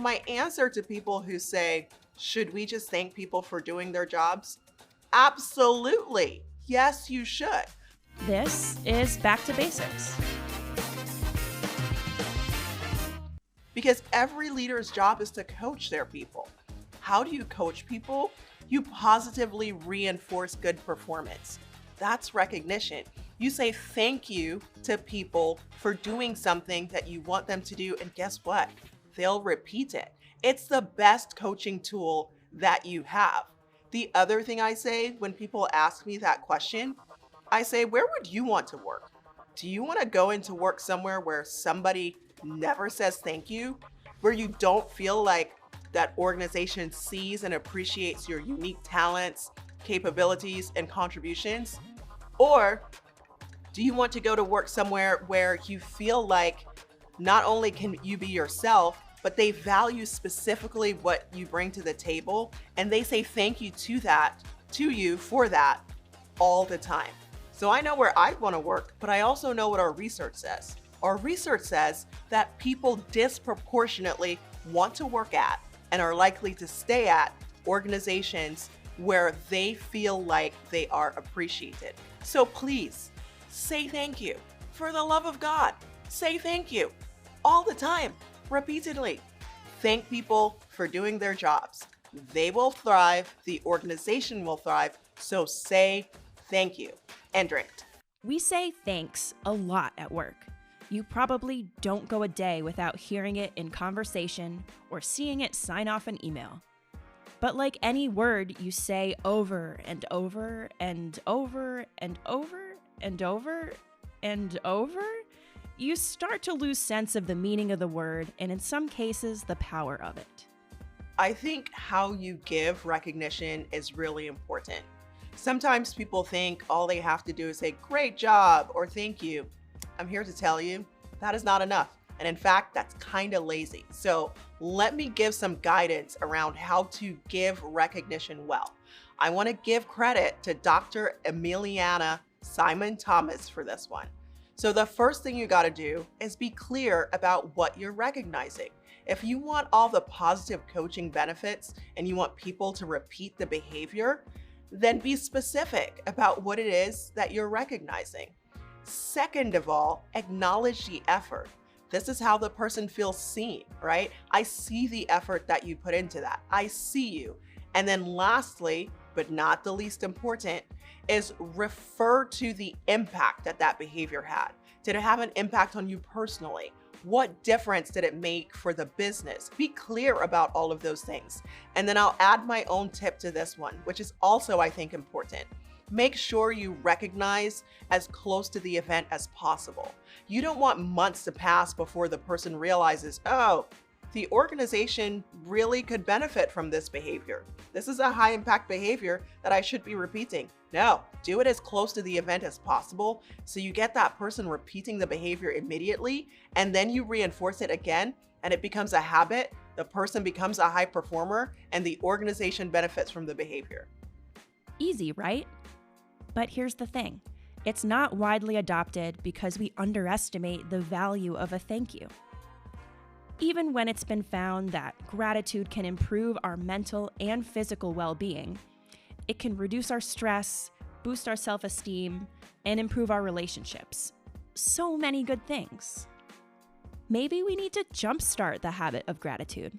My answer to people who say, should we just thank people for doing their jobs? Absolutely. Yes, you should. This is Back to Basics. Because every leader's job is to coach their people. How do you coach people? You positively reinforce good performance. That's recognition. You say thank you to people for doing something that you want them to do, and guess what? They'll repeat it. It's the best coaching tool that you have. The other thing I say when people ask me that question, I say, where would you want to work? Do you want to go into work somewhere where somebody never says thank you, where you don't feel like that organization sees and appreciates your unique talents, capabilities, and contributions? Or do you want to go to work somewhere where you feel like not only can you be yourself, but they value specifically what you bring to the table and they say thank you to you for that all the time? So I know where I want to work, but I also know what our research says. Our research says that people disproportionately want to work at and are likely to stay at organizations where they feel like they are appreciated. So please say thank you. For the love of God, say thank you all the time, repeatedly. Thank people for doing their jobs. They will thrive, the organization will thrive, so say thank you and drink. We say thanks a lot at work. You probably don't go a day without hearing it in conversation or seeing it sign off an email. But like any word you say over and over and over and over and over and over, you start to lose sense of the meaning of the word and in some cases, the power of it. I think how you give recognition is really important. Sometimes people think all they have to do is say, great job, or thank you. I'm here to tell you that is not enough. And in fact, that's kind of lazy. So let me give some guidance around how to give recognition well. I want to give credit to Dr. Emiliana Simon Thomas for this one. So the first thing you got to do is be clear about what you're recognizing. If you want all the positive coaching benefits and you want people to repeat the behavior, then be specific about what it is that you're recognizing. Second of all, acknowledge the effort. This is how the person feels seen, right? I see the effort that you put into that. I see you. And then lastly, but not the least important, is refer to the impact that that behavior had. Did it have an impact on you personally? What difference did it make for the business? Be clear about all of those things. And then I'll add my own tip to this one, which is also, I think, important. Make sure you recognize as close to the event as possible. You don't want months to pass before the person realizes, oh, the organization really could benefit from this behavior. This is a high impact behavior that I should be repeating. No, do it as close to the event as possible so you get that person repeating the behavior immediately, and then you reinforce it again and it becomes a habit. The person becomes a high performer and the organization benefits from the behavior. Easy, right? But here's the thing. It's not widely adopted because we underestimate the value of a thank you. Even when it's been found that gratitude can improve our mental and physical well-being, it can reduce our stress, boost our self-esteem, and improve our relationships. So many good things. Maybe we need to jumpstart the habit of gratitude.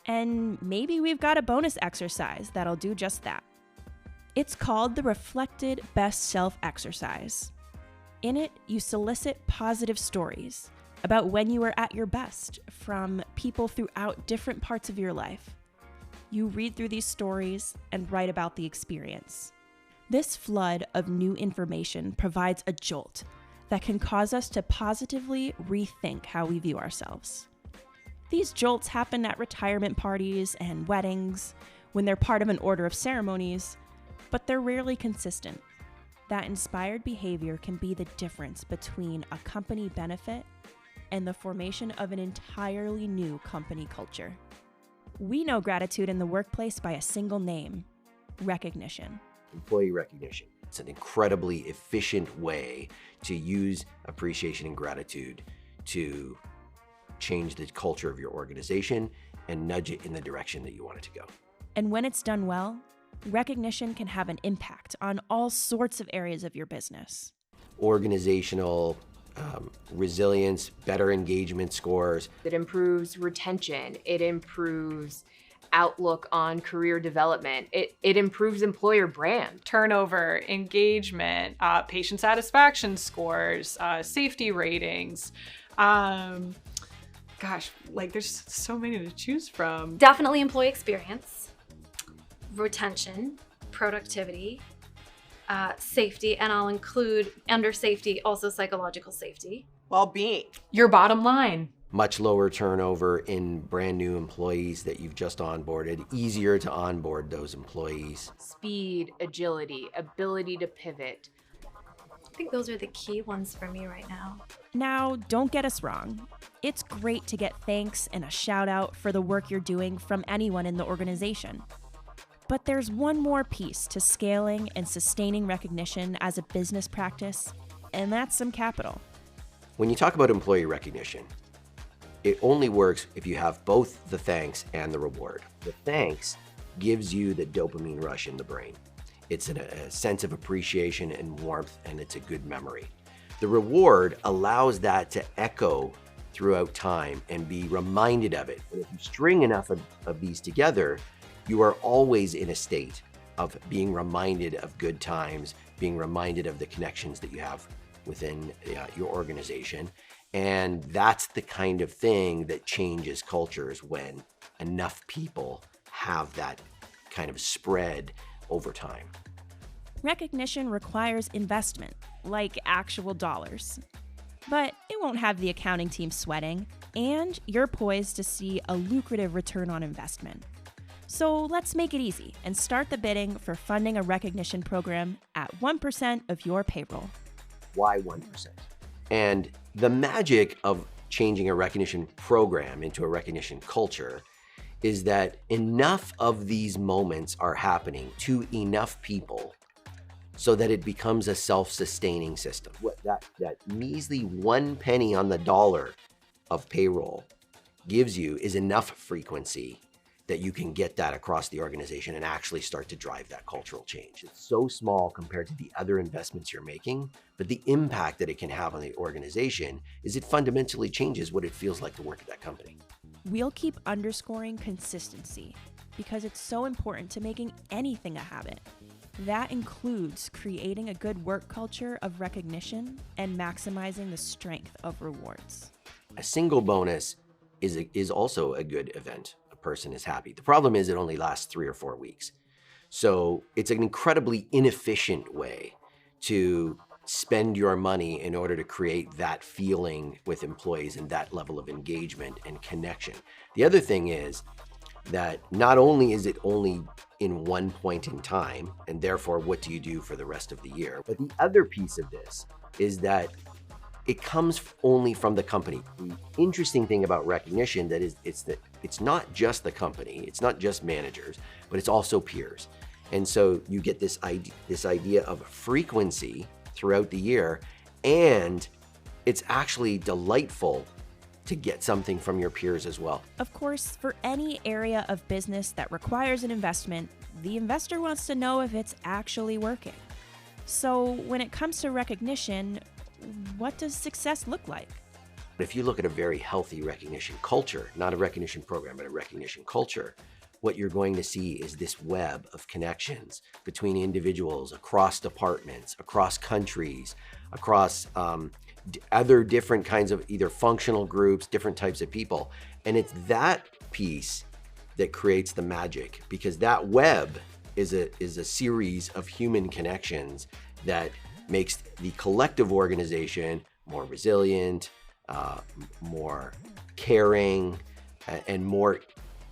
And maybe we've got a bonus exercise that'll do just that. It's called the Reflected Best Self exercise. In it, you solicit positive stories about when you were at your best from people throughout different parts of your life. You read through these stories and write about the experience. This flood of new information provides a jolt that can cause us to positively rethink how we view ourselves. These jolts happen at retirement parties and weddings, when they're part of an order of ceremonies, but they're rarely consistent. That inspired behavior can be the difference between a company benefit and the formation of an entirely new company culture. We know gratitude in the workplace by a single name: recognition. Employee recognition. It's an incredibly efficient way to use appreciation and gratitude to change the culture of your organization and nudge it in the direction that you want it to go. And when it's done well, recognition can have an impact on all sorts of areas of your business. Organizational resilience, better engagement scores. It improves retention. It improves outlook on career development. It improves employer brand. Turnover, engagement, patient satisfaction scores, safety ratings. Gosh, like there's so many to choose from. Definitely employee experience, retention, productivity, safety, and I'll include under safety also psychological safety. Well-being. Your bottom line. Much lower turnover in brand new employees that you've just onboarded, easier to onboard those employees. Speed, agility, ability to pivot. I think those are the key ones for me right now. Now, don't get us wrong. It's great to get thanks and a shout out for the work you're doing from anyone in the organization. But there's one more piece to scaling and sustaining recognition as a business practice, and that's some capital. When you talk about employee recognition, it only works if you have both the thanks and the reward. The thanks gives you the dopamine rush in the brain. It's a sense of appreciation and warmth, and it's a good memory. The reward allows that to echo throughout time and be reminded of it. And if you string enough of these together, you are always in a state of being reminded of good times, being reminded of the connections that you have within your organization. And that's the kind of thing that changes cultures when enough people have that kind of spread over time. Recognition requires investment, like actual dollars. But it won't have the accounting team sweating, and you're poised to see a lucrative return on investment. So let's make it easy and start the bidding for funding a recognition program at 1% of your payroll. Why 1%? And the magic of changing a recognition program into a recognition culture is that enough of these moments are happening to enough people so that it becomes a self-sustaining system. What that measly 1 penny on the dollar of payroll gives you is enough frequency that you can get that across the organization and actually start to drive that cultural change. It's so small compared to the other investments you're making, but the impact that it can have on the organization is it fundamentally changes what it feels like to work at that company. We'll keep underscoring consistency because it's so important to making anything a habit. That includes creating a good work culture of recognition and maximizing the strength of rewards. A single bonus is also a good event. Person is happy. The problem is it only lasts 3 or 4 weeks. So it's an incredibly inefficient way to spend your money in order to create that feeling with employees and that level of engagement and connection. The other thing is that not only is it only in one point in time, and therefore what do you do for the rest of the year, but the other piece of this is that it comes only from the company. The interesting thing about recognition it's not just the company, it's not just managers, but it's also peers. And so you get this idea of frequency throughout the year, and it's actually delightful to get something from your peers as well. Of course, for any area of business that requires an investment, the investor wants to know if it's actually working. So when it comes to recognition, what does success look like? If you look at a very healthy recognition culture, not a recognition program, but a recognition culture, what you're going to see is this web of connections between individuals, across departments, across countries, across other different kinds of either functional groups, different types of people. And it's that piece that creates the magic, because that web is a series of human connections that makes the collective organization more resilient, more caring, and more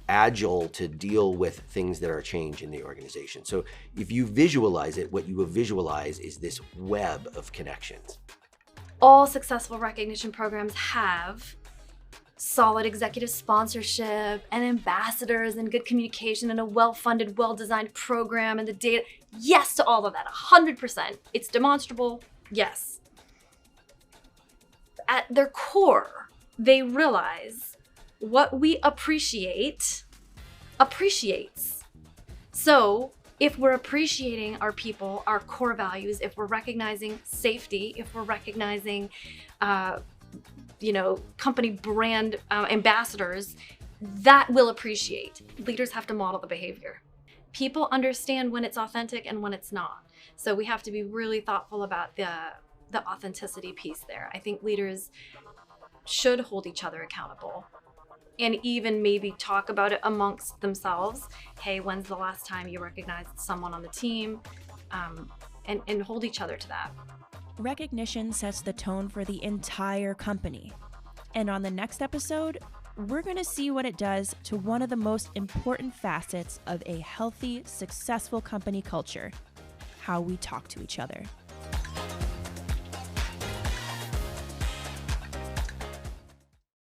agile to deal with things that are change in the organization. So if you visualize it, what you will visualize is this web of connections. All successful recognition programs have solid executive sponsorship and ambassadors and good communication and a well-funded, well-designed program and the data. Yes to all of that, 100%. It's demonstrable, yes. At their core, they realize what we appreciate appreciates. So if we're appreciating our people, our core values, if we're recognizing safety, if we're recognizing, company brand ambassadors, that will appreciate. Leaders have to model the behavior. People understand when it's authentic and when it's not. So we have to be really thoughtful about the authenticity piece there. I think leaders should hold each other accountable and even maybe talk about it amongst themselves. Hey, when's the last time you recognized someone on the team? And hold each other to that. Recognition sets the tone for the entire company. And on the next episode, we're going to see what it does to one of the most important facets of a healthy, successful company culture: how we talk to each other.